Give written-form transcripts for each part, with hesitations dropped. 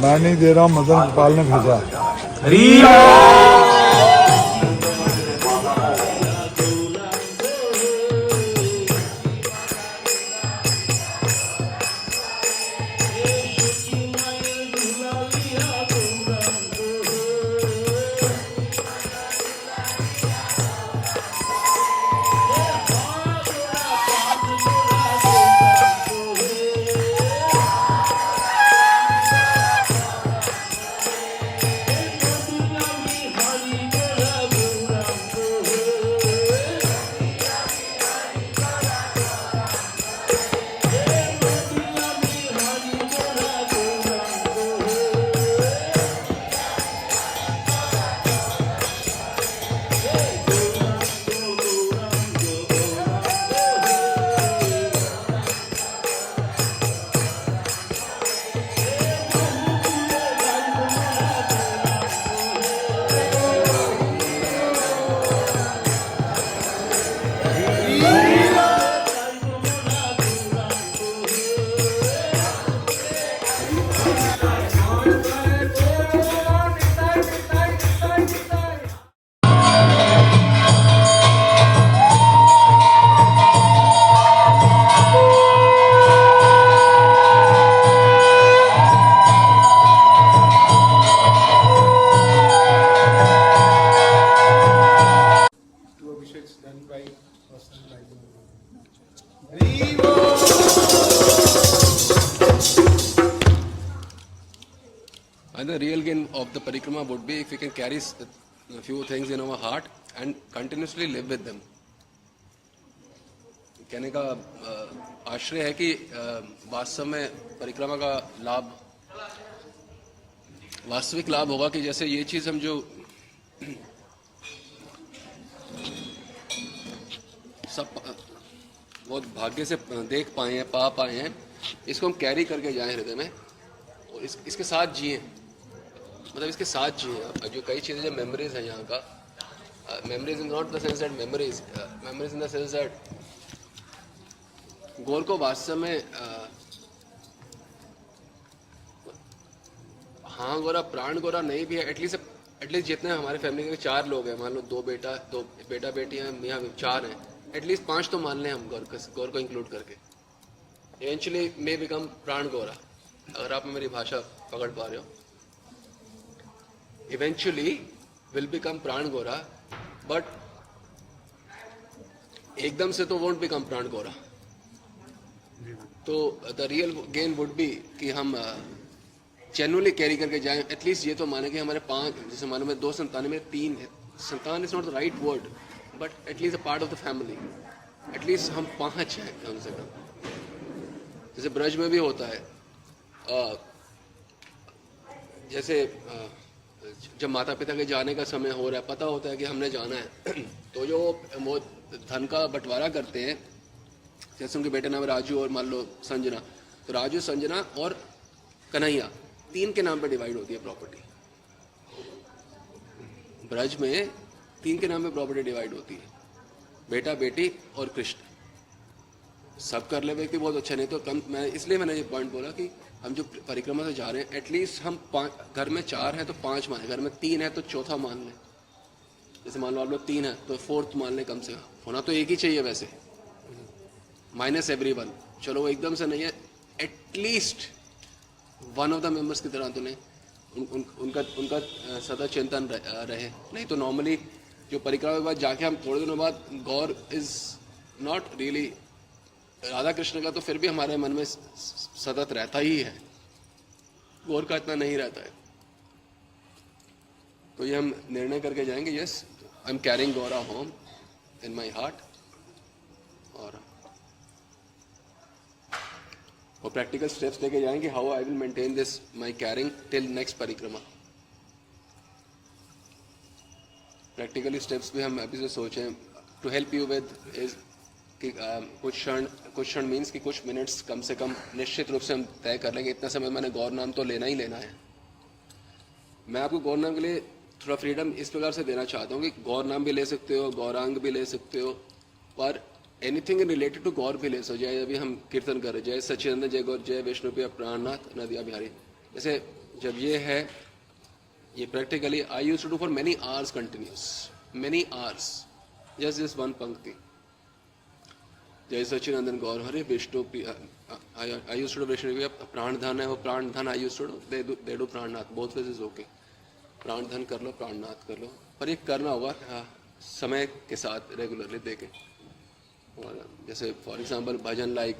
मैं नहीं दे रहा हूँ, मदन गोपाल ने भेजा। And the real gain of the parikrama would be if we can carry a few things in our heart and continuously live with them. कहने का आश्रय है कि वास्तव में परिक्रमा का लाभ, वास्तविक लाभ होगा कि जैसे ये चीज हम जो सब बहुत भाग्य से देख पाए हैं, पा पाए हैं, इसको हम कैरी करके जाएं हृदय में और इसके साथ जिए, मतलब इसके साथ जिए। जो कई चीज़ें जो मेमोरीज हैं यहाँ का, memories in not the sense that memories in the sense that Gaur को वास्तव में हाँ गोरा प्राण गोरा नहीं भी है, एटलीस्ट जितने हमारे फैमिली के 4 लोग हैं, मान लो 2 बेटा बेटी हैं, मियाँ 4 हैं, एटलीस्ट 5 तो मान लें हम गौर को इंक्लूड करके। इवेंचुअली मे बिकम प्राण गोरा, अगर आप मेरी भाषा पकड़ पा रहे हो। इवेंचुअली विल बिकम प्राण गोरा, बट एकदम से तो वोंट बिकम प्राण गोरा। तो the real gain would be कि हम जेन्युइनली कैरी करके जाएं। एटलीस्ट ये तो माने कि हमारे 5, जैसे मालूम है 2 संतान में 3 है, संतान is not the right word, but at least a part of the family, at least हम 5 हैं कम से कम। जैसे ब्रज में भी होता है, जैसे जब माता पिता के जाने का समय हो रहा है, पता होता है कि हमने जाना है, तो जो वो धन का बंटवारा करते हैं, जैसे उनके बेटे नाम राजू और मान लो संजना, तो राजू, संजना और कन्हैया 3 के नाम पे डिवाइड होती है प्रॉपर्टी। ब्रज में 3 के नाम पे प्रॉपर्टी डिवाइड होती है, बेटा बेटी और कृष्ण। सब कर ले व्यक्ति बहुत अच्छा, नहीं तो कम। मैंने ये पॉइंट बोला कि हम जो परिक्रमा से जा रहे हैं, एटलीस्ट हम 5, घर में 4 हैं तो 5 मान, घर में 3 है तो चौथा मान लें। जैसे मान लो आप लोग 3 है तो 4th मान लें, कम से कम होना तो एक ही चाहिए वैसे, माइनस एवरीवन। चलो वो एकदम से नहीं है, at least one of the members की तरह तो नहीं, उनका सदा चिंतन रहे। नहीं तो नॉर्मली जो परिक्रमा के बाद जाके हम थोड़े दिनों बाद, Gaur is not really Radha Krishna का, तो फिर भी हमारे मन में सतत रहता ही है, गौर का इतना नहीं रहता है। तो ये हम निर्णय करके जाएंगे, yes I am carrying Gaura home in my heart, और प्रैक्टिकल स्टेप्स लेके जाएंगे how I will maintain this my carrying till next परिक्रमा। प्रैक्टिकली स्टेप्स भी हम अभी से सोचें to help you with is कि कुछ क्षण मीन्स कि कुछ मिनट्स कम से कम निश्चित रूप से हम तय कर लेंगे, इतना समय मैंने गौर नाम तो लेना ही लेना है। मैं आपको गौर नाम के लिए थोड़ा फ्रीडम इस प्रकार से देना चाहता हूँ कि गौर नाम भी ले सकते हो, गौरांग भी ले सकते हो, पर एनीथिंग रिलेटेड टू गौर भी ले सकते हो। जय अभी हम कीर्तन कर रहे, जय सच्चिदानंद, जय गौर, जय विष्णुप्रिय प्राणनाथ नदिया बिहारी, जैसे जब ये है, ये practically I used to do for many hours continuous, many hours, just this one पंक्ति. जय सच्चिदानंद गौर हरे Vishnu I used to do Vishnu प्राण धन है, वो प्राण धन I used to do, they do प्राणनाथ, बोथ वेज इज ओके. प्राण धन कर लो, प्राणनाथ कर लो, पर ये करना होगा समय के साथ रेगुलरली देके. और जैसे फॉर एग्जांपल भजन लाइक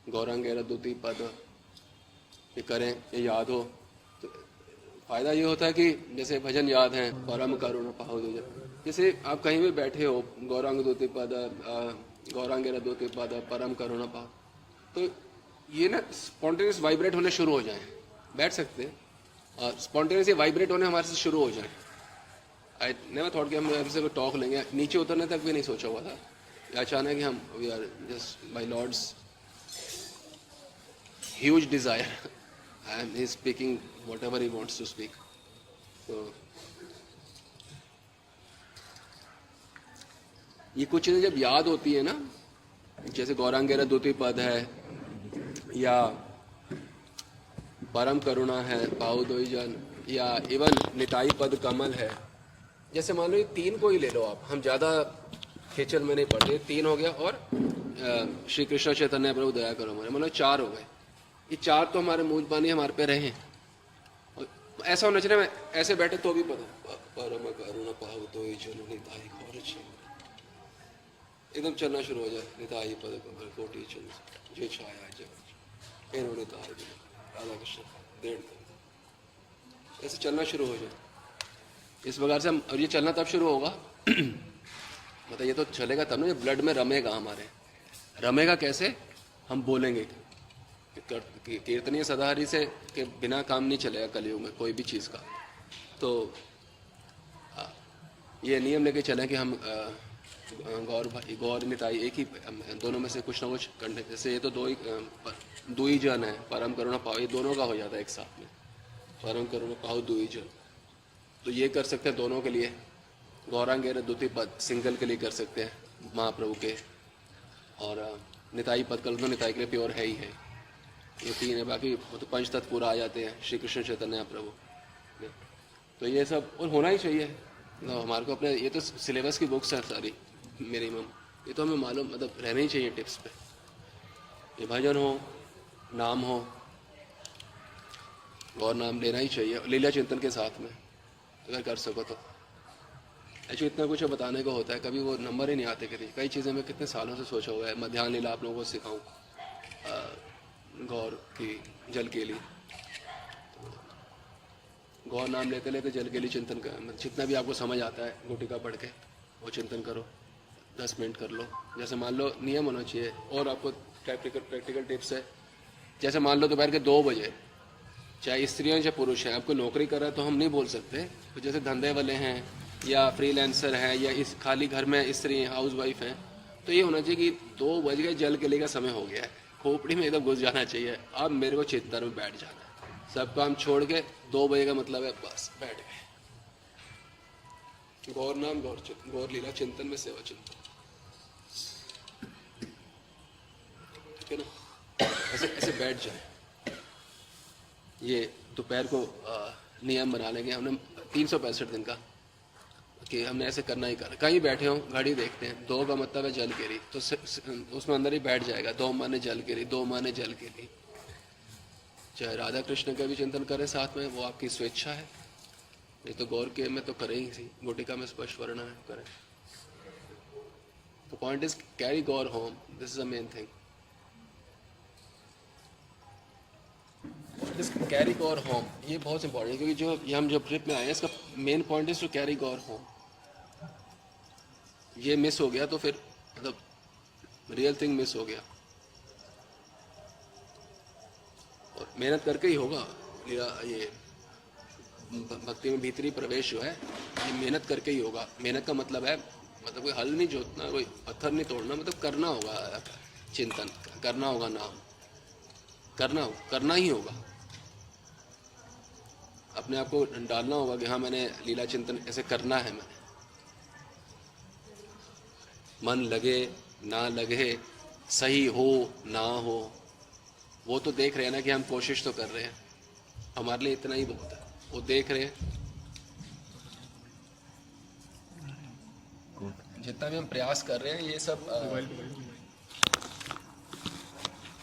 गौरांगेरा द्वितीय पद ये करें, ये याद हो तो फायदा ये होता है कि जैसे भजन याद है, परम करुणा पाहो दुज, जैसे आप कहीं भी बैठे हो, गौरांग द्वितीय पद, गौरांगेरा द्वितीय पद, परम करुणा पाहो, तो ये ना स्पॉन्टेनियस वाइब्रेट होने शुरू हो जाए. बैठ सकते हैं और स्पॉन्टेनियस वाइब्रेट होने हमारे से शुरू हो जाए. आई नेवर थॉट कि हम हमसे कोई टॉक लेंगे, नीचे उतरने तक भी नहीं सोचा हुआ था. अचानक कि हम we are just my lords huge desire and he is speaking whatever he wants to speak. तो ये कुछ चीजें जब याद होती है ना, जैसे गौरांगेरा द्वितीय पद है या परम करुणा है, पाऊ दोई जन, या इवन निताई पद कमल है, जैसे मान लो ये तीन को ही ले लो आप, हम ज़्यादा खेचल में नहीं पड़ते, तीन हो गया और श्री कृष्ण चैतन्य प्रभु दया करो हमारे, मतलब चार हो गए. ये चार तो हमारे मुंह पानी हमारे पे रहे. और ऐसा होना चाहिए, मैं ऐसे बैठे तो भी पता परम करुणा पाऊ दोई जन निताई और एकदम चलना शुरू हो जाए. निताई पद कमल कोटि चंद जो छाया जब इन्होंने राधा कृष्ण डेढ़, ऐसे चलना शुरू हो जाए इस प्रकार से हम. और ये चलना तब शुरू होगा मतलब ये तो चलेगा तब ना, ये ब्लड में रमेगा हमारे. रमेगा कैसे? हम बोलेंगे. कीर्तनीय सदाहरि से के बिना काम नहीं चलेगा कलयुग में कोई भी चीज़ का. तो ये नियम लेके चलें कि हम गौर निताई एक ही, दोनों में से कुछ ना कुछ करने. जैसे ये तो दो ही जन है, परम करुणा पाओ, ये दोनों का हो जाता है एक साथ में, परम करुणा पाओ दो ही जन. तो ये कर सकते हैं दोनों के लिए. गौरांगेरा द्वितीय पद सिंगल के लिए कर सकते हैं महाप्रभु के, और निताई पद कल तो निताई के लिए प्योर है ही है. ये तीन है, बाकी वो तो पंच तत्व पूरा आ जाते हैं श्री कृष्ण चैतन्य प्रभु. तो ये सब और होना ही चाहिए. तो हमारे को अपने ये तो सिलेबस की बुक्स हैं सारी मिनिमम, ये तो हमें मालूम, मतलब रहना ही चाहिए टिप्स पे. ये भजन हो, नाम हो, और नाम लेना ही चाहिए लीला चिंतन के साथ में अगर कर सको तो. ऐसे इतना कुछ बताने को होता है, कभी वो नंबर ही नहीं आते. कई चीज़ें मैं कितने सालों से सोचा हुआ है. मध्यान्ह लीला आप लोगों को सिखाऊं, गौर की जल के लिए, गौर नाम लेते लेते जल के लिए चिंतन कर, जितना भी आपको समझ आता है गुटिका पढ़ के वो चिंतन करो. 10 मिनट कर लो. जैसे मान लो नियम होना चाहिए. और आपको प्रैक्टिकल टिप्स है. जैसे मान लो दोपहर के 2 बजे, चाहे स्त्रियां चाहे पुरुष हैं, आपको नौकरी कर रहा है तो हम नहीं बोल सकते. तो जैसे धंधे वाले हैं या फ्रीलांसर हैं या इस खाली घर में स्त्री हाउस वाइफ हैं, तो ये होना चाहिए कि 2 बज गए, जल के लिए का समय हो गया है, खोपड़ी में एकदम घुस जाना चाहिए. अब मेरे को चिंतन में बैठ जाना है, सब काम छोड़ के 2 बजे का मतलब है बस बैठ गए. गौर नाम गौर लीला चिंतन में सेवा चिंतन, ठीक है ना. ऐसे ऐसे बैठ जाए. ये दोपहर को नियम बना लेंगे हमने 365 दिन का कि हमने ऐसे करना ही करना. कहीं बैठे हो, घड़ी देखते हैं, 2 का मतलब है जल केरी, तो उसमें अंदर ही बैठ जाएगा. 2 माने जल केरी, 2 माने जल केरी. चाहे राधा कृष्ण का भी चिंतन करें साथ में, वो आपकी स्वेच्छा है. नहीं तो गौर के में तो करें ही सी, गुटिका में स्पष्ट वर्णन है, करें. तो point is carry Gaura home, this is the main thing. Carry Gaura home ये बहुत इंपॉर्टेंट है, क्योंकि जो हम जो ट्रिप में आए हैं इसका main point is to carry Gaura home. ये मिस हो गया तो फिर मतलब रियल थिंग मिस हो गया. और मेहनत करके ही होगा. ये भक्ति में भीतरी प्रवेश जो है ये मेहनत करके ही होगा. मेहनत का मतलब है मतलब कोई हल नहीं जोतना, कोई पत्थर नहीं तोड़ना, मतलब करना होगा चिंतन, करना होगा नाम, करना ही होगा. अपने आप को डालना होगा कि हाँ मैंने लीला चिंतन ऐसे करना है. मैंने मन लगे ना लगे, सही हो ना हो, वो तो देख रहे हैं ना कि हम कोशिश तो कर रहे हैं. हमारे लिए इतना ही बहुत है। वो देख रहे हैं, जितना भी हम प्रयास कर रहे हैं ये सब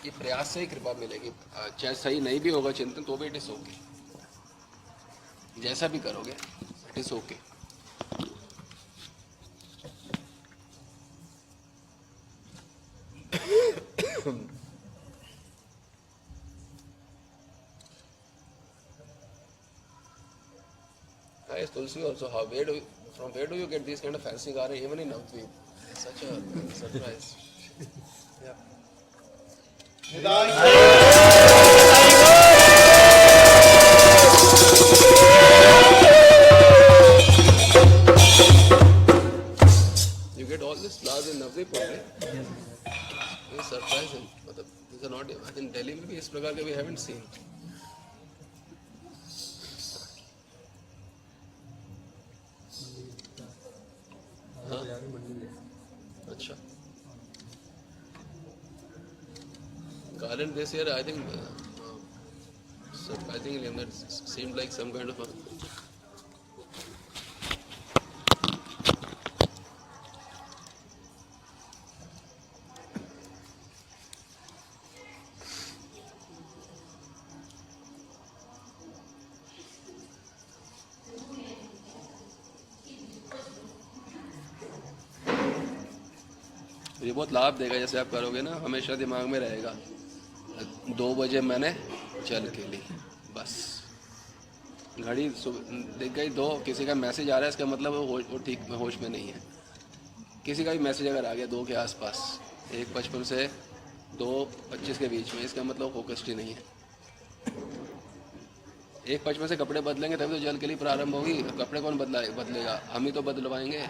ये प्रयास से ही कृपा मिलेगी। चाहे सही नहीं भी होगा चिंतन तो भी इट इज ओके, जैसा भी करोगे it is okay. Yes, Tulsi also. From where do you get these kind of fancy cars even in Navadvip? It's such a surprise. Yeah. You get all these cars in Navadvip only? It's surprising. These are not. I think Delhi में भी इस प्रकार के we haven't seen. अच्छा, Garland this year I think surprisingly that seemed like some kind of a ये बहुत लाभ देगा। जैसे आप करोगे ना, हमेशा दिमाग में रहेगा 2 बजे मैंने जल के ली, बस घड़ी दिख गई 2, किसी का मैसेज आ रहा है इसका मतलब वो ठीक होश में नहीं है। किसी का भी मैसेज अगर आ गया 2 के आसपास, 1:55 से 2:25 के बीच में, इसका मतलब फोकस्ड ही नहीं है। 1:55 से कपड़े बदलेंगे तभी तो जल के लिए प्रारंभ होगी। कपड़े कौन बदलेगा? हम ही तो बदलवाएंगे,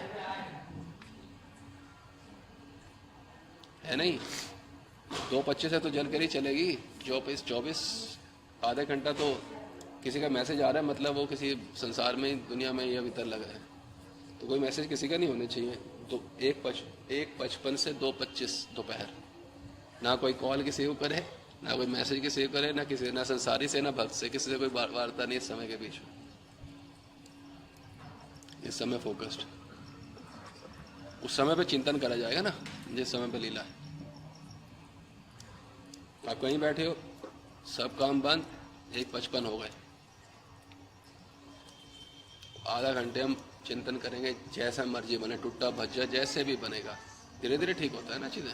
है नहीं। 2:25 है तो जल कर ही चलेगी। 24 आधा घंटा तो किसी का मैसेज आ रहा है मतलब वो किसी संसार में दुनिया में या भीतर लगा है, तो कोई मैसेज किसी का नहीं होना चाहिए। तो 1:55 से 2:25 दोपहर, ना कोई कॉल किसी को करे, ना कोई मैसेज किसी को करे, ना संसारी से ना भक्त से, किसी से कोई वार्ता नहीं इस समय के बीच में। इस समय फोकस्ड, उस समय पे चिंतन करा जाएगा ना जिस समय पे लीला है। आप कहीं बैठे हो, सब काम बंद, 1:55 हो गए, आधा घंटे हम चिंतन करेंगे, जैसा मर्जी बने, टूटा भज्जा जैसे भी बनेगा। धीरे धीरे ठीक होता है ना चीज़ें।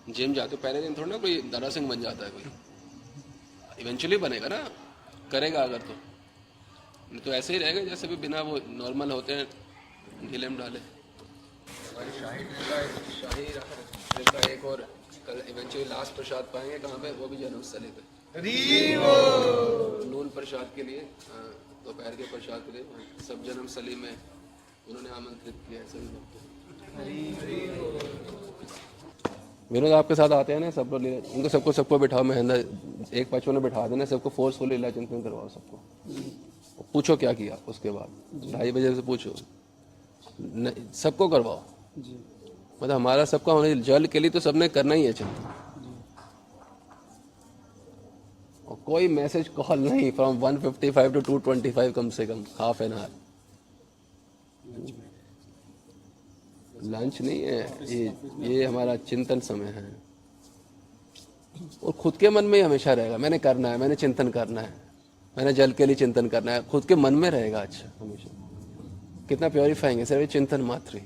जिम जाते हो पहले दिन थोड़ा ना कोई दारा सिंह बन जाता है, कोई इवेंचुअली बनेगा ना, करेगा अगर तो, नहीं तो ऐसे ही रहेगा जैसे भी बिना वो नॉर्मल होते हैं ढीले में डाले। हमारी शाही ट्रेन का एक और कल इवेंचुअली लास्ट प्रसाद पाएंगे कहाँ पे, वो भी जन्मस्थली पे नून प्रसाद के लिए, दोपहर के प्रसाद के लिए सब जन्मस्थली में उन्होंने आमंत्रित किया है सभी भक्तों। विनोद आपके साथ आते हैं ना सब लोग, उनको सबको बिठाओ, महेंद्र 1:55 में बिठा देना, सबको फोर्सफुल लीला चिंतन करवाओ सबको। पूछो क्या किया, उसके बाद 2:30 बजे से पूछो, सबको करवाओ। मतलब हमारा सबका होने, जल के लिए तो सबने करना ही है चिंतन। और कोई मैसेज कॉल नहीं फ्रॉम 1:55 to 2:25, कम से कम हाफ एन आवर। लंच नहीं है ये हमारा चिंतन समय है। और खुद के मन में ही हमेशा रहेगा, मैंने करना है, मैंने चिंतन करना है, मैंने जल के लिए चिंतन करना है, खुद के मन में रहेगा। अच्छा, हमेशा कितना प्योरीफाइंग है, सिर्फ चिंतन मात्र ही।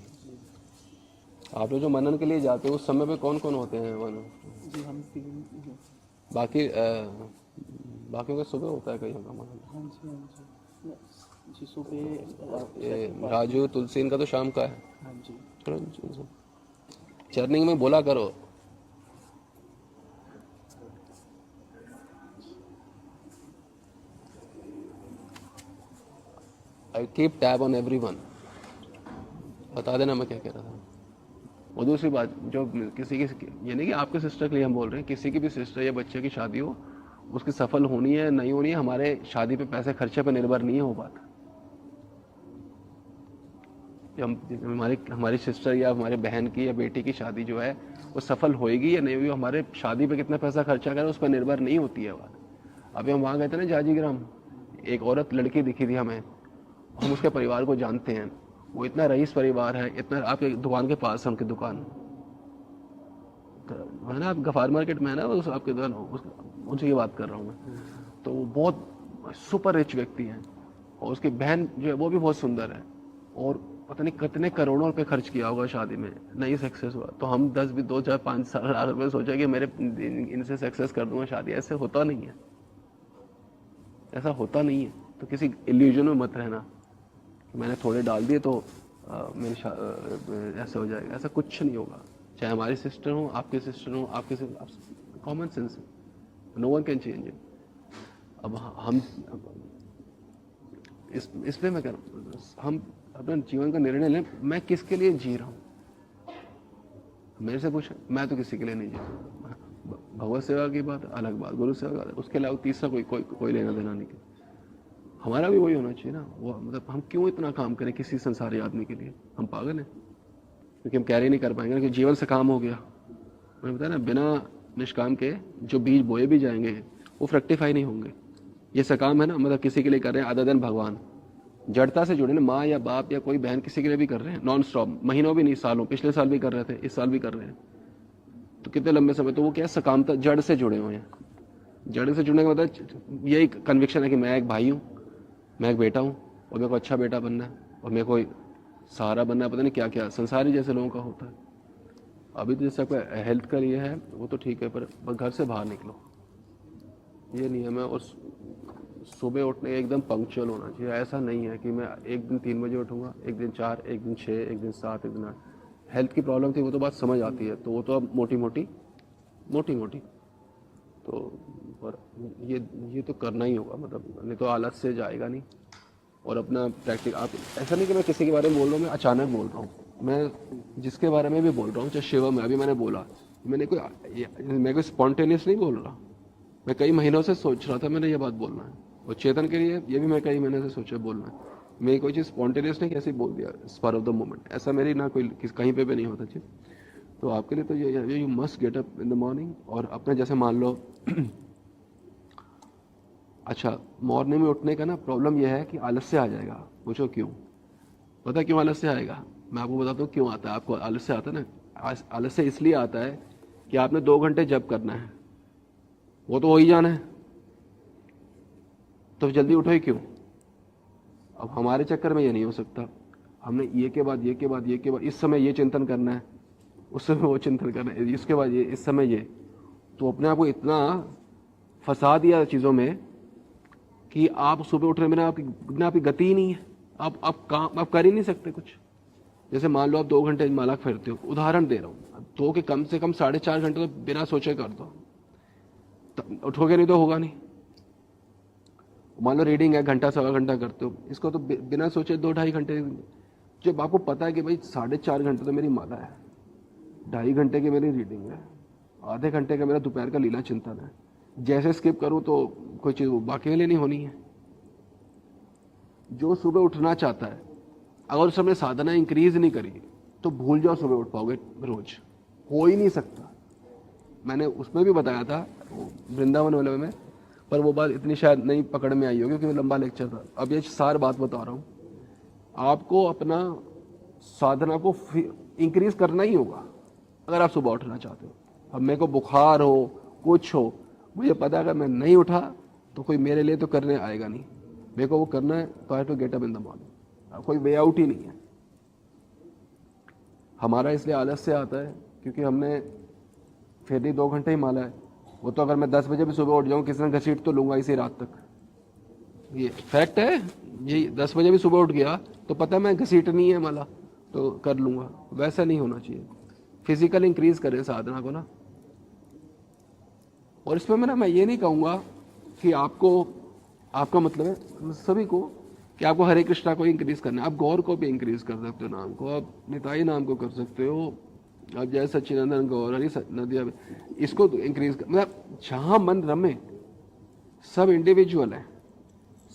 आप लोग जो मनन के लिए जाते हो उस समय पे कौन कौन होते हैं जी? हम बाकी का सुबह होता है कहीं का मनन? जी सुबह राजू तुलसी इनका तो शाम का है। हाँ जी, चर्निंग में बोला करो, I keep tab on everyone. बता देना मैं क्या कह रहा था। और दूसरी बात, जो किसी की, ये नहीं कि आपके सिस्टर के लिए हम बोल रहे हैं, किसी की भी सिस्टर या बच्चे की शादी हो, उसकी सफल होनी है नहीं होनी है, हमारे शादी पे पैसे खर्चे पे निर्भर नहीं है वो बात। हमारी सिस्टर या हमारे बहन की या बेटी की शादी जो है वो सफल होएगी या नहीं होगी, हमारे शादी पे कितना पैसा खर्चा करें उस पर निर्भर नहीं होती है बात। अभी हम वहाँ गए थे ना जाजीग्राम, एक औरत लड़की दिखी थी हमें, हम उसके परिवार को जानते हैं, वो इतना रईस परिवार है, इतना, आपके दुकान के पास है उनकी दुकान, तो है ना, आप गफार मार्केट में है ना उस आपके दुकान, उनसे ये बात कर रहा हूँ मैं। तो वो बहुत सुपर रिच व्यक्ति हैं, और उसकी बहन जो है वो भी बहुत सुंदर है, और पता नहीं कितने करोड़ों रुपए खर्च किया होगा शादी में, नहीं सक्सेस हुआ। तो हम 10 भी 2 4 5 लाख रुपए सोचा कि मेरे इनसे सक्सेस कर दूंगा शादी, ऐसे होता नहीं है, ऐसा होता नहीं है। तो किसी इल्यूजन में मत रहना, मैंने थोड़े डाल दिए तो ऐसा हो जाएगा, ऐसा कुछ नहीं होगा। चाहे हमारी सिस्टर हो, आपके सिस्टर हो, आपके कॉमन सेंस है, no one can change it. अब हम इसलिए मैं कह रहा हूँ, हम अपना जीवन का निर्णय लें, मैं किसके लिए जी रहा हूँ, मेरे से पूछे, मैं तो किसी के लिए नहीं जी रहा। भगवत सेवा की बात अलग बात, गुरु सेवा का, उसके अलावा तीसरा कोई लेना देना नहीं। हमारा भी वही होना चाहिए ना, वो मतलब हम क्यों इतना काम करें किसी संसारी आदमी के लिए, हम पागल हैं, क्योंकि हम कैरी नहीं कर पाएंगे, क्योंकि जीवन से काम हो गया। मैंने बताया ना, बिना निष्काम के जो बीज बोए भी जाएंगे वो फ्रक्टिफाई नहीं होंगे। ये सकाम है ना, मतलब किसी के लिए कर रहे हैं अदर देन भगवान, जड़ता से जुड़े ना, माँ या बाप या कोई बहन किसी के लिए भी कर रहे हैं नॉन स्टॉप, महीनों भी नहीं, सालों, पिछले साल भी कर रहे थे, इस साल भी कर रहे हैं, तो कितने लंबे समय, तो वो क्या है, सकामता, जड़ से जुड़े हुए हैं। जड़ से जुड़ने का मतलब यही कन्विक्शन है कि मैं एक भाई हूँ, मैं एक बेटा हूँ, और मेरे को अच्छा बेटा बनना है, और मेरे को सहारा बनना है, पता नहीं क्या क्या संसारी जैसे लोगों का होता है। अभी तो जैसे आपका हेल्थ का लिए है वो तो ठीक है, पर घर से बाहर निकलो, ये नियम है। और सुबह उठने एकदम पंक्चुअल होना चाहिए, ऐसा नहीं है कि मैं एक दिन 3 बजे उठूंगा, एक दिन 4, एक दिन 6, एक दिन 7, एक दिन 8। हेल्थ की प्रॉब्लम थी वो तो बात समझ आती है, तो वो तो अब मोटी मोटी तो, पर ये तो करना ही होगा, मतलब नहीं तो आलस से जाएगा नहीं। और अपना प्रैक्टिस, आप ऐसा नहीं कि मैं किसी के बारे में बोल रहा हूँ, मैं अचानक बोल रहा हूँ, मैं जिसके बारे में भी बोल रहा हूँ, चाहे शिवम में अभी मैंने बोला, मैं कोई स्पॉन्टेनियस नहीं बोल रहा, मैं कई महीनों से सोच रहा था मैंने ये बात बोलना है, और चेतन के लिए ये भी मैं कई महीने से सोचा बोलना है। मेरी कोई चीज़ स्पॉन्टेनियस नहीं, कैसे बोल दिया, स्पर ऑफ द मोमेंट, ऐसा मेरी ना कोई कहीं पे भी नहीं होता चीज़। तो आपके लिए तो ये you must get up in the morning, और अपने जैसे मान लो अच्छा, मॉर्निंग में उठने का ना प्रॉब्लम यह है कि आलस्य आ जाएगा। पूछो क्यों, पता क्यों आलस्य आएगा? मैं आपको बताता हूँ क्यों आता है। आपको आलस्य आता है ना, आलस्य इसलिए आता है कि आपने 2 घंटे जप करना है, वो तो हो ही जाना है, तो जल्दी उठो ही क्यों? अब हमारे चक्कर में ये नहीं हो सकता, हमने ये के बाद इस समय ये चिंतन करना है, उस समय वो चिंतन करना है, इसके बाद ये, इस समय ये, तो अपने आप को इतना फंसा दिया चीज़ों में कि आप सुबह उठने में आपकी गति ही नहीं है, आप कर ही नहीं सकते कुछ। जैसे मान लो आप 2 घंटे माला फेरते हो, उदाहरण दे रहा हूँ, 2 के कम से कम 4.5 घंटे तो बिना सोचे कर दो, उठोगे नहीं तो होगा नहीं। मान लो रीडिंग है, घंटा सवा घंटा करते हो, इसको तो बिना सोचे 2-2.5 घंटे। जब आपको पता है कि भाई 4.5 घंटे तो मेरी माला है, 2.5 घंटे की मेरी रीडिंग है, आधे घंटे का मेरा दोपहर का लीला चिंतन है, जैसे स्किप करूं तो कोई चीज़ बाकी के लिए नहीं होनी है। जो सुबह उठना चाहता है, अगर उस समय साधना इंक्रीज नहीं करी तो भूल जाओ सुबह उठ पाओगे रोज, हो ही नहीं सकता। मैंने उसमें भी बताया था वृंदावन वाले में, पर वो बात इतनी शायद नहीं पकड़ में आई होगी क्योंकि लंबा लेक्चर था। अब ये सार बात बता रहा हूँ, आपको अपना साधना को इंक्रीज करना ही होगा अगर आप सुबह उठना चाहते हो। अब मेरे को बुखार हो, कुछ हो, मुझे पता है अगर मैं नहीं उठा तो कोई मेरे लिए तो करने आएगा नहीं, मेरे को वो करना है, तो I have to get up in the morning. कोई वे आउट ही नहीं है हमारा। इसलिए आलस्य आता है क्योंकि हमने फिर भी 2 घंटे ही माला है, वो तो अगर मैं 10 बजे भी सुबह उठ जाऊँ, किसी ने घसीट तो लूंगा इसी रात तक, ये फैक्ट है। ये 10 बजे भी सुबह उठ गया तो पता है मैं घसीट नहीं है माला, तो कर लूंगा। वैसा नहीं होना चाहिए, फिजिकल इंक्रीज करें साधना को ना। और इसमें मैं ये नहीं कहूँगा कि आपका मतलब है सभी को कि आपको हरे कृष्णा को इंक्रीज करना है, आप गौर को भी इंक्रीज कर सकते हो, नाम को आप निताई नाम को कर सकते हो, आप जय सच्चिदानंद गौर हरी नदिया, इसको इंक्रीज कर, मतलब जहाँ मन रमे। सब इंडिविजुअल है,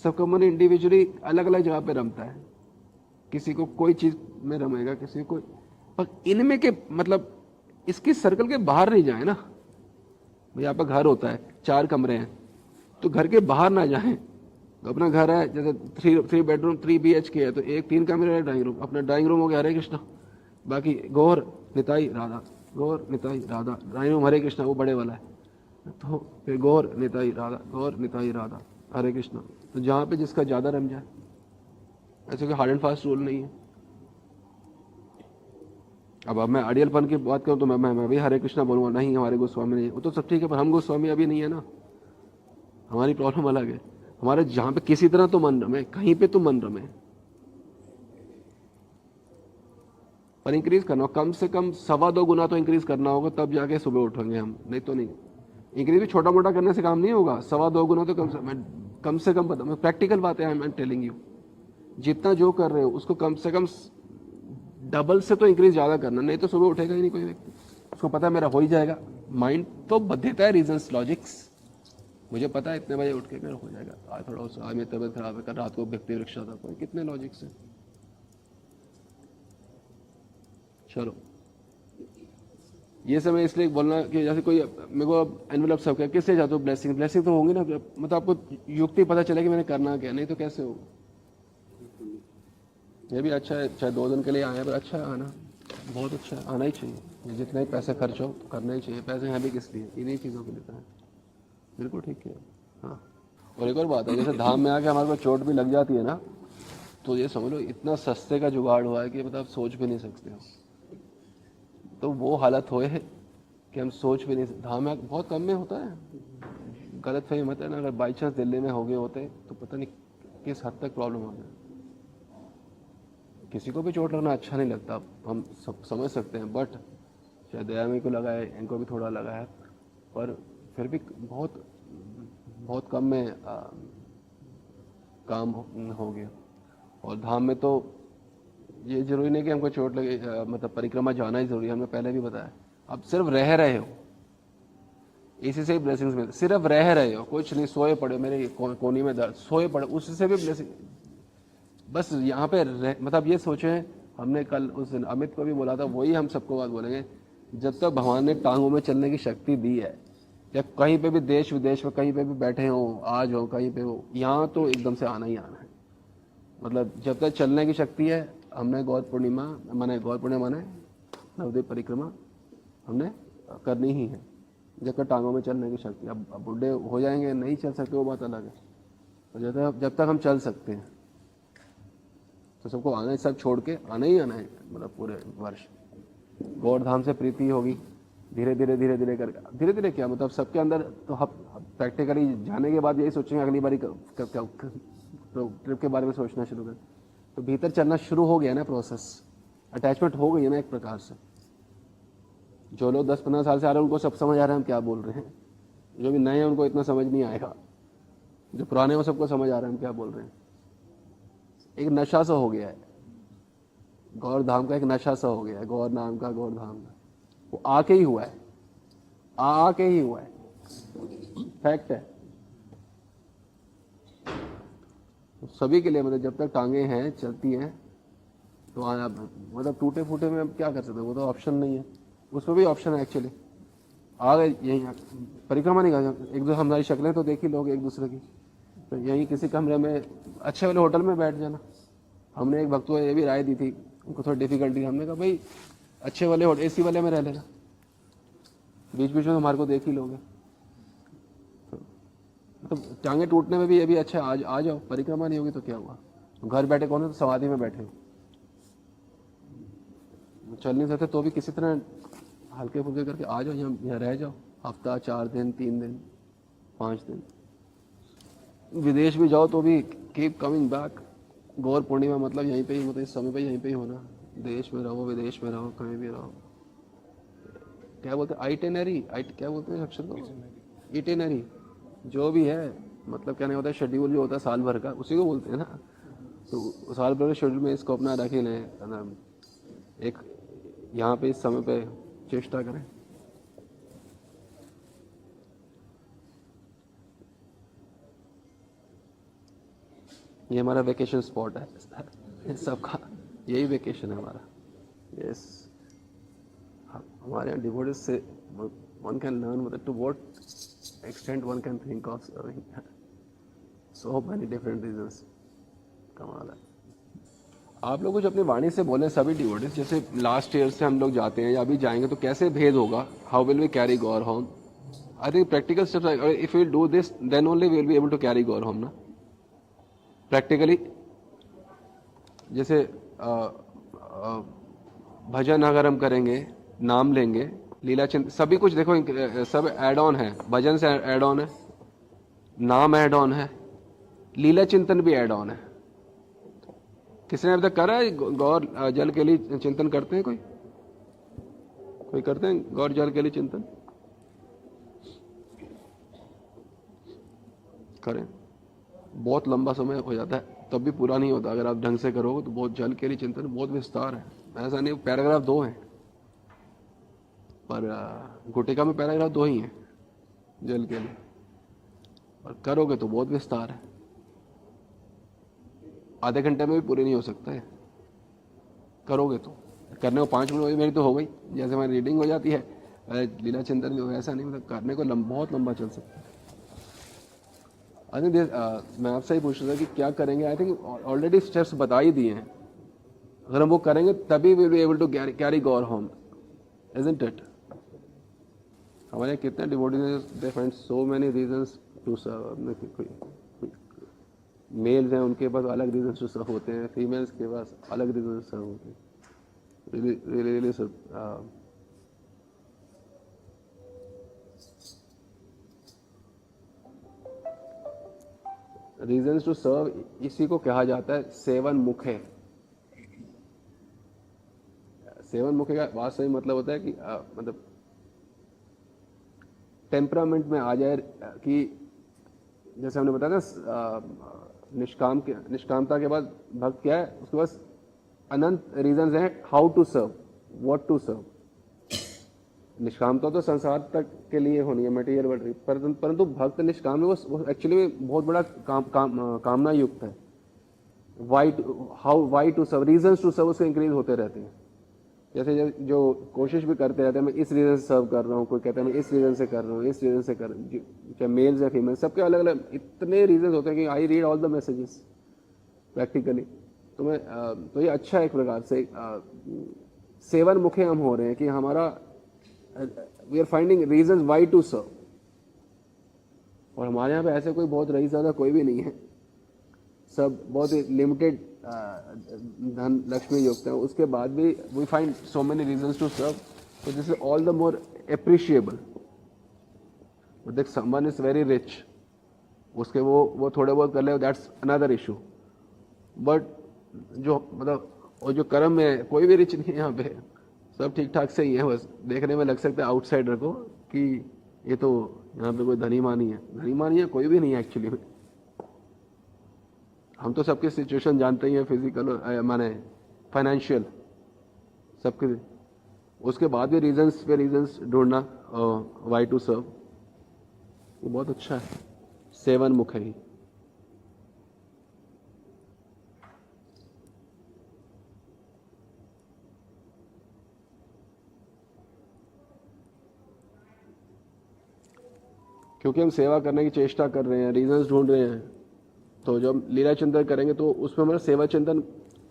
सबका मन इंडिविजुअली अलग अलग जगह पे रमता है, किसी को कोई चीज में रमेगा, किसी को, पर इनमें के मतलब इसके सर्कल के बाहर नहीं जाए ना। भाई आपका घर होता है, 4 कमरे हैं, तो घर के बाहर ना जाएं। तो अपना घर है, जैसे थ्री बेडरूम 3 BHK है, तो एक 3 कमरे है, ड्राइंग रूम, अपना ड्राइंग रूम हो गया हरे कृष्णा, बाकी गौर निताई राधा, गौर निताई राधा, ड्राइंग रूम हरे कृष्णा वो बड़े वाला है, तो फिर गौर निताई राधा, गौर निताई राधा, हरे कृष्णा। तो जहाँ पे जिसका ज़्यादा रम जाए, ऐसे कोई हार्ड एंड फास्ट रूल नहीं है। अब मैं अड़ियलपन की बात करूँ तो मैं भी हरे कृष्णा बोलूँगा, नहीं हमारे गोस्वामी नहीं है, वो तो सब ठीक है, पर हम गोस्वामी अभी नहीं है ना, हमारी प्रॉब्लम अलग है। हमारे जहाँ पे किसी तरह तो मन रमे, कहीं पे तो मन रमे, पर इंक्रीज करना कम से कम 2.25 गुना तो इंक्रीज करना होगा, तब जाके सुबह उठेंगे हम, नहीं तो नहीं। इंक्रीज भी छोटा मोटा करने से काम नहीं होगा, 2.25 गुना तो कम से कम मैं प्रैक्टिकल बात है, आई एम टेलिंग यू। जितना जो कर रहे हो उसको कम से कम डबल से तो इंक्रीज ज्यादा करना, नहीं तो सुबह उठेगा ही नहीं कोई व्यक्ति। उसको पता है मेरा हो ही जाएगा, माइंड तो देता है रीजंस, लॉजिक्स, मुझे पता है इतने बजे उठ के मेरा हो जाएगा, आज थोड़ा सा, आज मेरी तबियत खराब है, कल रात को व्यक्ति रिक्शा था, कोई कितने लॉजिक्स है। चलो ये समय इसलिए बोलना कि जैसे कोई मेरे को एनवेलप सब क्या किससे जाते हो, ब्लेसिंग ब्लेसिंग तो होंगी ना, मतलब आपको युक्ति पता चले कि मैंने करना क्या, नहीं तो कैसे होगा। ये भी अच्छा है, चाहे 2 दिन के लिए आए पर अच्छा है आना, बहुत अच्छा है, आना ही चाहिए। जितने ही पैसे खर्च हो तो करना ही चाहिए, पैसे हैं भी किस लिए, इन्हीं चीज़ों के लिए है। बिल्कुल ठीक है। हाँ, और एक और बात है, जैसे धाम में आके हमारे को चोट भी लग जाती है ना, तो ये समझ लो इतना सस्ते का जुगाड़ हुआ है कि मतलब सोच भी नहीं सकते हो। तो वो हालत होए कि हम सोच भी नहीं सकते। धाम में बहुत कम में होता है, गलत फहमी मत है ना, अगर बाई चांस दिल्ली में हो गए होते तो पता नहीं किस हद तक प्रॉब्लम हो जाए। किसी को भी चोट लगना अच्छा नहीं लगता, हम सब समझ सकते हैं, बट शायद दयामी को लगा है, इनको भी थोड़ा लगा है, पर फिर भी बहुत बहुत कम में काम हो गया। और धाम में तो ये जरूरी नहीं कि हमको चोट लगे, मतलब परिक्रमा जाना ही जरूरी है, हमने पहले भी बताया। अब सिर्फ रह रहे हो, इसी से ही ब्लेसिंग्स मिलते, सिर्फ रह रहे हो, कुछ नहीं, सोए पड़े, मेरे कोनी में दर्द, सोए पड़े, उससे भी ब्लेसिंग। बस यहाँ पे मतलब ये सोचे, हमने कल उस दिन अमित को भी बोला था, वही हम सबको बात बोलेंगे, जब तक भगवान ने टांगों में चलने की शक्ति दी है, या कहीं पे भी देश विदेश में कहीं पे भी बैठे हो, आज हो कहीं पे हो, यहाँ तो एकदम से आना ही आना है। मतलब जब तक चलने की शक्ति है, हमने गौर पूर्णिमा माने नवद्वीप परिक्रमा हमने करनी ही है, जब तक टांगों में चलने की शक्ति। अब बुढ़े हो जाएंगे, नहीं चल सकते, वो बात अलग है, और जब तक हम चल सकते हैं तो सबको आना है, सब छोड़ के आना ही आना है, मतलब पूरे वर्ष। गौर धाम से प्रीति होगी, धीरे धीरे धीरे धीरे करके, धीरे धीरे क्या मतलब सबके अंदर, तो हम प्रैक्टिकली जाने के बाद यही सोचेंगे अगली बारी तो ट्रिप के बारे में सोचना शुरू करें, तो भीतर चलना शुरू हो गया ना प्रोसेस, अटैचमेंट हो गई है ना एक प्रकार से। जो लोग 10-15 साल से आ रहे हैं उनको सब समझ आ रहा है हम क्या बोल रहे हैं, जो भी नए हैं उनको इतना समझ नहीं आएगा, जो पुराने हैं वो सबको समझ आ रहा है हम क्या बोल रहे हैं। एक नशा सा हो गया है, गौर धाम का एक नशा सा हो गया है, गौर नाम का, गौर धाम का, वो आके ही हुआ है, आके ही हुआ है, फैक्ट है। तो सभी के लिए मतलब जब तक टांगे हैं चलती हैं तो आना, मतलब टूटे फूटे में अब क्या कर सकते हैं, वो तो ऑप्शन नहीं है, उसमें भी ऑप्शन है एक्चुअली। आ गए यहीं परिक्रमा नहीं कर, एक दो हमारी शक्लें तो देख ही लोग एक दूसरे की, तो यहीं किसी कमरे में अच्छे वाले होटल में बैठ जाना। हमने एक वक्त ये भी राय दी थी, उनको थोड़ी डिफिकल्टी, हमने कहा भाई अच्छे वाले AC वाले में रह लेना, बीच बीच में हमारे को देख ही लोगे। तो टांगे टूटने में भी ये भी अच्छा है, आज आ जाओ, परिक्रमा नहीं होगी तो क्या हुआ, घर बैठे कौन है, तो समाधि में बैठे हो, चल नहीं सकते तो भी किसी तरह हल्के फुल्के करके आ जाओ, यहाँ रह जाओ, हफ्ता, 4 दिन, 3 दिन, 5 दिन। विदेश भी जाओ तो भी कीप कमिंग बैक। गौर पूर्णिमा मतलब यहीं पे ही, मतलब इस समय पे यहीं पे ही होना, देश में रहो विदेश में रहो कहीं भी रहो। क्या बोलते हैं, आइटेनरी, क्या बोलते हैं अक्षर को, इटेनरी, जो भी है, मतलब क्या नहीं होता है, शेड्यूल जो होता है साल भर का, उसी को बोलते हैं ना। तो साल भर के शेड्यूल में इसको अपना रख ही लें, एक यहाँ पे इस समय पे चेष्टा करें। ये हमारा वेकेशन स्पॉट है सबका, यही वेकेशन है हमारा। यस, हमारे यहाँ डिवोटीज से वन कैन लर्न मतलब to what extent one can think of serving. So many different reasons. कमाल है। आप लोग कुछ अपनी वाणी से बोले सभी डिवोटीज, जैसे लास्ट ईयर से हम लोग जाते हैं या अभी जाएंगे तो कैसे भेद होगा, how will we carry Gaura home. I think practical steps, if we do this then only we will be able to carry Gaura home ना प्रैक्टिकली। जैसे भजन अगर हम करेंगे, नाम लेंगे, लीला चिंतन, सभी कुछ देखो सब एड ऑन है। भजन से एड ऑन है, नाम एड ऑन है, लीला चिंतन भी एड ऑन है। किसने अभी तक करा है गौर जल के लिए चिंतन करते हैं? कोई करते हैं गौर जल के लिए चिंतन? करें, बहुत लंबा समय हो जाता है, तब भी पूरा नहीं होता। अगर आप ढंग से करोगे तो बहुत जल के लिए चिंतन बहुत विस्तार है, ऐसा नहीं। पैराग्राफ 2 है, पर गुटिका में पैराग्राफ 2 ही है जल के लिए, और करोगे तो बहुत विस्तार है। आधे घंटे में भी पूरी नहीं हो सकता है, करोगे तो। करने को 5 मिनट हो, मेरी तो हो गई, जैसे हमारी रीडिंग हो जाती है लीला चिंतन में, ऐसा नहीं, मतलब करने को बहुत लंबा चल सकता है। आई थिंक मैं आपसे ही पूछ रहा था कि क्या करेंगे। आई थिंक ऑलरेडी स्टेप्स बता ही दिए हैं, अगर हम वो करेंगे तभी will be able to carry Gaura home, isn't it. हमारे कितने devotees they find so many reasons to serve. Males हैं, उनके पास अलग रीजंस टू सर्व होते हैं, फीमेल्स के पास अलग रीजंस सर्व होते हैं। really sir, reasons to serve, इसी को कहा जाता है सेवन मुखे। सेवन मुखे का वास्तविक मतलब होता है कि मतलब टेम्परामेंट में आ जाए कि जैसे हमने बताया ना, निष्कामता के बाद भक्त क्या है, उसके पास अनंत रीजंस हैं how to serve, what to serve. निष्कामता तो संसार तक के लिए होनी है, मटेरियल वर्ल्ड, परंतु भक्त निष्काम में वो एक्चुअली में बहुत बड़ा कामना युक्त है। Why to serve, reasons to serve उसके इंक्रीज होते रहते हैं। जैसे जो कोशिश भी करते रहते हैं, मैं इस रीजन से सर्व कर रहा हूँ, कोई कहता है मैं इस रीजन से कर रहा हूँ, इस रीजन से कर, चाहे मेल्स या फीमेल, सबके अलग अलग इतने रीजन होते हैं कि I read all the messages practically. तो ये अच्छा है एक प्रकार से। सेवन मुखे हम हो रहे हैं कि हमारा we are finding reasons why to serve. और हमारे यहाँ पे ऐसे कोई बहुत रईस ज़्यादा कोई भी नहीं है, सब बहुत ही लिमिटेड धन लक्ष्मी युक्त है। उसके बाद भी we find so many reasons to serve, तो this is all the more appreciable. देख समवन इज वेरी रिच, उसके वो थोड़े बहुत कर ले, दैट्स अनदर इशू। बट जो मतलब और जो कर्म में कोई भी रिच नहीं है यहाँ पे, सब ठीक ठाक से ही है। बस देखने में लग सकता है आउटसाइडर को कि ये तो यहाँ पे कोई धनी मानी है, धनी मानी है कोई भी नहीं है एक्चुअली में। हम तो सबके सिचुएशन जानते ही हैं, फिजिकल माने फाइनेंशियल सबके। उसके बाद भी रीजंस पे रीजंस ढूंढना, वाई टू सर्व, वो बहुत अच्छा है। सेवन मुख है। क्योंकि हम सेवा करने की चेष्टा कर रहे हैं, रीजंस ढूंढ रहे हैं, तो जब लीला चिंतन करेंगे तो उसमें हमारा सेवा चिंतन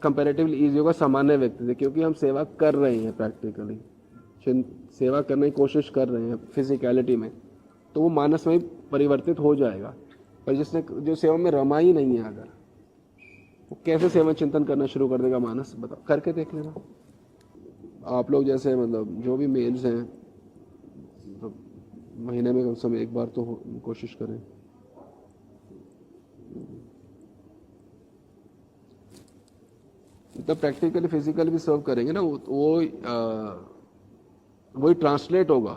कंपैरेटिवली ईजी होगा सामान्य व्यक्ति से, क्योंकि हम सेवा कर रहे हैं प्रैक्टिकली, सेवा करने की कोशिश कर रहे हैं फिजिकलिटी में, तो वो मानस में परिवर्तित हो जाएगा। पर जिसने जो सेवा में रमा ही नहीं है, अगर वो कैसे सेवा चिंतन करना शुरू कर देगा मानस, बताओ, करके देख लेना। आप लोग जैसे मतलब जो भी मेल्स हैं, तो महीने में कम से कम एक बार तो कोशिश करें। तो प्रैक्टिकली फिजिकली भी सर्व करेंगे ना, वही ट्रांसलेट होगा।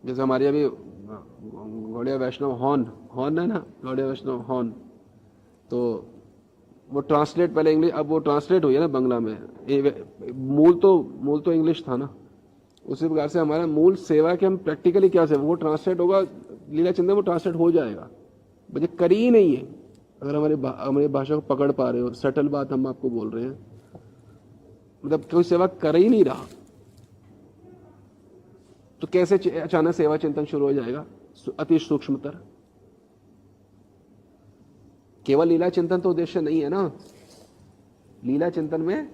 जैसे हमारी अभी गौड़िया वैष्णव हॉर्न है ना, गौड़िया वैष्णव हॉर्न, तो वो ट्रांसलेट पहले इंग्लिश, अब वो ट्रांसलेट हुई है ना बंगला में। मूल तो इंग्लिश था ना। उसी प्रकार से हमारा मूल सेवा के हम प्रैक्टिकली क्या सेवा, वो ट्रांसलेट होगा लीला चिंतन, वो ट्रांसलेट हो जाएगा। मुझे करी ही नहीं है, अगर हमारी भाषा को पकड़ पा रहे हो, सटल बात हम आपको बोल रहे हैं, मतलब कोई सेवा कर ही नहीं रहा, तो कैसे अचानक सेवा चिंतन शुरू हो जाएगा? अति सूक्ष्मतर। केवल लीला चिंतन तो उद्देश्य नहीं है ना, लीला चिंतन में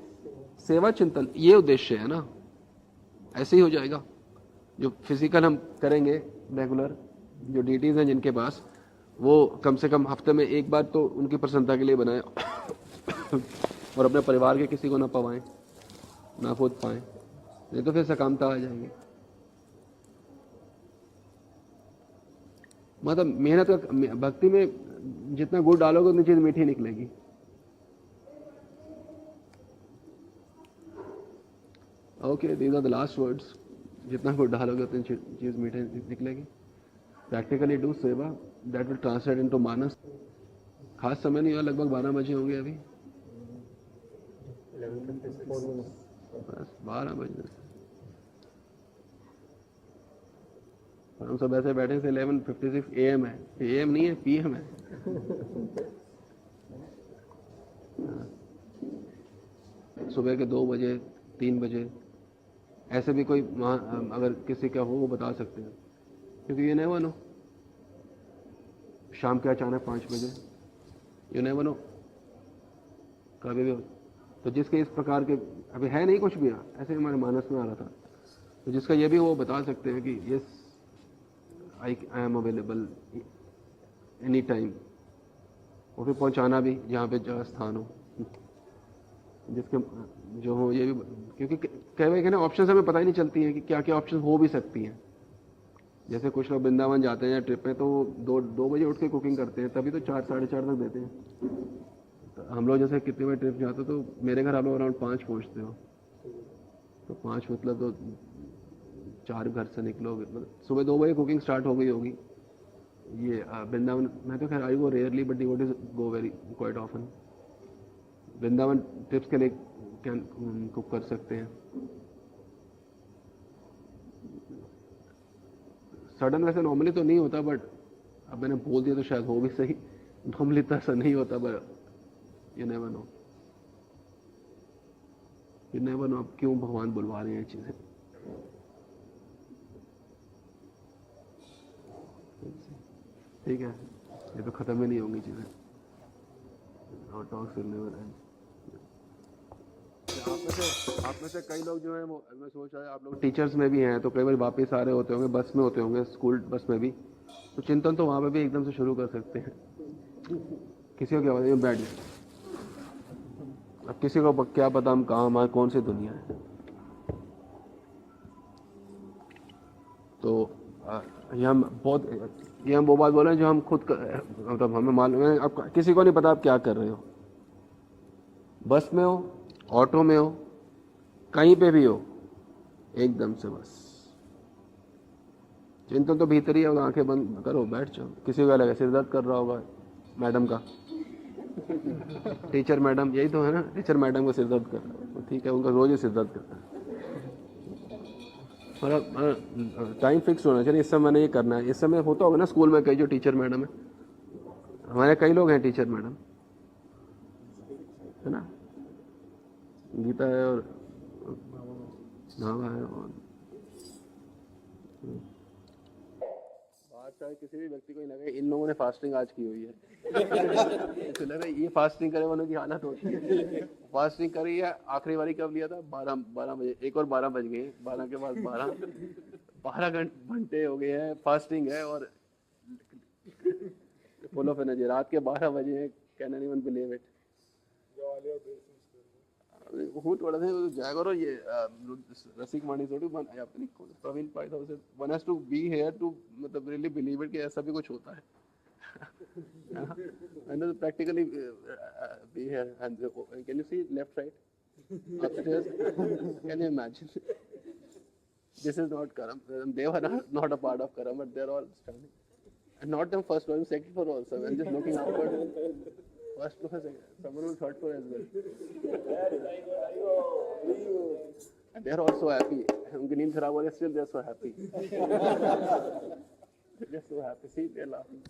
सेवा चिंतन ये उद्देश्य है ना। ऐसे ही हो जाएगा। जो फिजिकल हम करेंगे रेगुलर, जो ड्यूटीज हैं जिनके पास, वो कम से कम हफ्ते में एक बार तो उनकी प्रसन्नता के लिए बनाए और अपने परिवार के किसी को ना पवाएं, ना खुद पाएं, नहीं तो फिर सकामता आ जाएगी। मतलब मेहनत का, भक्ति में जितना गुड़ डालोगे उतनी चीज मीठी निकलेगी। Okay, these are the last words. जितना गुड़ डालोगे उतनी चीज मीठी निकलेगी। Practically do seva, that will translate into manas. खास समय नहीं हुआ, लगभग 12 बजे होंगे अभी, बस 12 बजे। हम सब ऐसे बैठे थे, 11:56 AM है। AM नहीं है, PM है। सुबह के 2 बजे 3 बजे ऐसे भी कोई अगर किसी का हो वो बता सकते हैं, क्योंकि ये नेवर नो, शाम के अचानक 5 बजे, ये नेवर नो कभी भी हो। तो जिसके इस प्रकार के अभी है नहीं कुछ भी, ऐसे हमारे मानस में आ रहा था, तो जिसका ये भी वो बता सकते हैं कि yes I am available any time. और फिर पहुंचाना भी जहाँ पे जगह स्थान हो, जिसके जो हो ये भी, क्योंकि कई बार ना ऑप्शन हमें पता ही नहीं चलती है कि क्या क्या ऑप्शन हो भी सकती हैं। जैसे कुछ लोग वृंदावन जाते हैं ट्रिप पे, तो 2 बजे उठ के कुकिंग करते हैं, तभी तो 4 साढ़े 4 तक देते हैं। तो हम लोग जैसे कितने बजे ट्रिप जाते हो, तो मेरे घर आप लोग अराउंड 5 पहुँचते हो, तो 5 मतलब तो 4 घर से निकलोगे, मतलब सुबह 2 बजे कुकिंग स्टार्ट हो गई होगी। ये वृंदावन मैं तो खैर I go rarely, but devotees go very quite often. Vrindavan trips के लिए कैन कुक कर सकते हैं। सडन वैसे नॉर्मली तो नहीं होता, बट अब मैंने बोल दिया तो शायद हो भी सही। नॉर्मली तो ऐसा नहीं होता, but you never know, you never know अब क्यों भगवान बुलवा रहे हैं ये चीजें। ठीक है, ये तो खत्म ही नहीं होंगी चीजें। और टॉक्स विल नेवर एंड। आप में से कई लोग जो हैं, वो मैं सोच रहा है आप लोग टीचर्स में भी हैं, तो कई बार वापस आ रहे होते होंगे, बस में होते होंगे, स्कूल बस में भी, तो चिंतन तो वहाँ पे भी एकदम से शुरू कर सकते हैं। किसी को क्या पता, बैठ जाए, अब किसी को क्या पता हम कहाँ, हमारी कौन सी दुनिया है। तो ये हम वो बात बोल रहे हैं जो हम खुद मतलब हमें मालूम है। अब किसी को नहीं पता आप क्या कर रहे हो, बस में हो, ऑटो में हो, कहीं पे भी हो, एकदम से बस चिंतन तो भीतर ही है। आंखें बंद करो, बैठ जाओ। किसी को लगे सिर दर्द कर रहा होगा मैडम का, टीचर मैडम, यही तो है ना, टीचर मैडम को सिर दर्द कर रहा है, ठीक है, उनका रोज ही सिर दर्द करता है। टाइम फिक्स होना चाहिए, इस समय मैंने ये करना है। इस समय होता होगा ना स्कूल में कई जो टीचर मैडम है, हमारे कई लोग हैं टीचर मैडम, है ना, गीता है और नावा है। और बात चाहे किसी भी व्यक्ति को ही लगे इन लोगों ने फास्टिंग आज की हुई है, तो लगे ये फास्टिंग करे वालों की हालत होती है। फास्टिंग करी है, आखिरी बारी कब लिया था, 12 बजे, एक और 12 बज गए, 12 के बाद 12 घंटे हो गए हैं फास्टिंग है, और फुल ऑफ एनर्जी। रात के 12 बजे हैं, कैन एनीवन बिलीव इट। हूँ थोड़ा सा जाएगा, और ये रसिक मानी थोड़ी प्रवीण पाई था उसे, one has to be here to मतलब रियली बिलीव इट कि ऐसा भी कुछ होता है। and practically be here, and can you see left right upstairs? Can you imagine? This is not Karam, they were not a part of Karam, but they're all standing, and not them first floor, second floor also, and just looking outward. First floor, someone on third floor as well, and they're all so happy. उनकी नींद खराब हो रही है, still they're so happy. They're so happy, see, they're laughing.